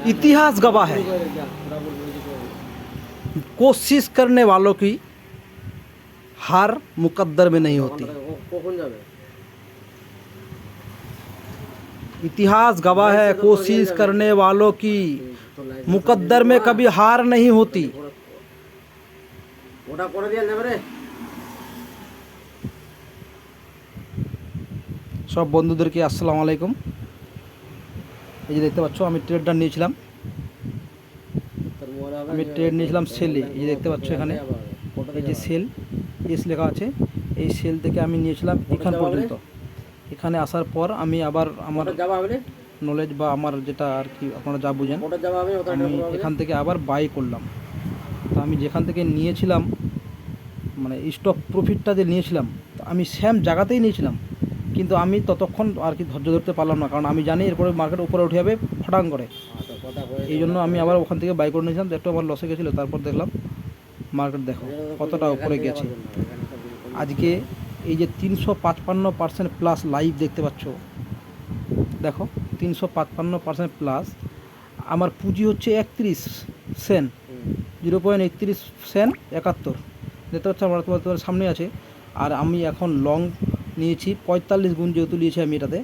इतिहास गवाह है, कोशिश करने वालों की हार मुकद्दर में नहीं होती। इतिहास गवाह है, कोशिश करने वालों की मुकद्दर में कभी हार नहीं होती। সব বন্ধুদেরকে আসসালামু আলাইকুম। এই যে দেখতে পাচ্ছ আমি ট্রেডটা নিয়েছিলাম, সেলে। এই যে দেখতে পাচ্ছ এখানে এই যে সেল এস লেখা আছে, এই সেল থেকে আমি নিয়েছিলাম এখান পর্যন্ত। এখানে আসার পর আমি আবার আমার নলেজ বা আমার যেটা আর কি আপনারা যা বুঝেন, আমি এখান থেকে আবার বাই করলাম। তো আমি যেখান থেকে নিয়েছিলাম মানে স্টপ প্রফিটটা যে নিয়েছিলাম, আমি সেম জায়গাতেই নিয়েছিলাম, কিন্তু আমি ততক্ষণ আর কি ধৈর্য ধরতে পারলাম না, কারণ আমি জানি এরপরে মার্কেট উপরে উঠে যাবে ফটাং করে। এই জন্য আমি আবার ওখান থেকে বাই করে নিয়েছিলাম। একটু আমার লসে গেছিলো, তারপর দেখলাম মার্কেট দেখো কতটা উপরে গেছে। আজকে এই যে 355% প্লাস লাইভ দেখতে পাচ্ছ, দেখো 355% প্লাস। আমার পুঁজি হচ্ছে 31 সেন্ট, 0.31 সেন্ট 71 দেখতে পাচ্ছ, আমার তোমার সামনে আছে। আর আমি এখন লং নিয়েছি 45 গুণ, যেহেতু নিয়েছি আমি এটাতে,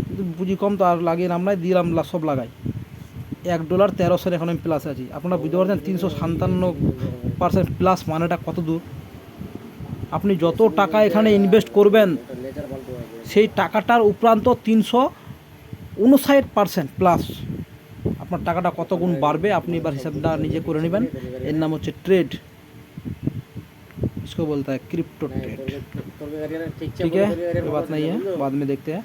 কিন্তু পুঁজি কম তো আর লাগিয়ে নাম নাই, দিলাম সব লাগাই। $1 13 এখন আমি প্লাসে আছি। আপনারা বুঝতে পারছেন 357% প্লাস মানেটা কত দূর। আপনি যত টাকা এখানে ইনভেস্ট করবেন, সেই টাকাটার উপরান্ত 359% প্লাস আপনার টাকাটা কত গুণ বাড়বে, আপনি এবার হিসাবটা নিজে করে নেবেন। এর নাম হচ্ছে ট্রেড, इसको बोलता है क्रिप्टो ट्रेड। ठीक है, कोई बात नहीं है, बाद में देखते हैं।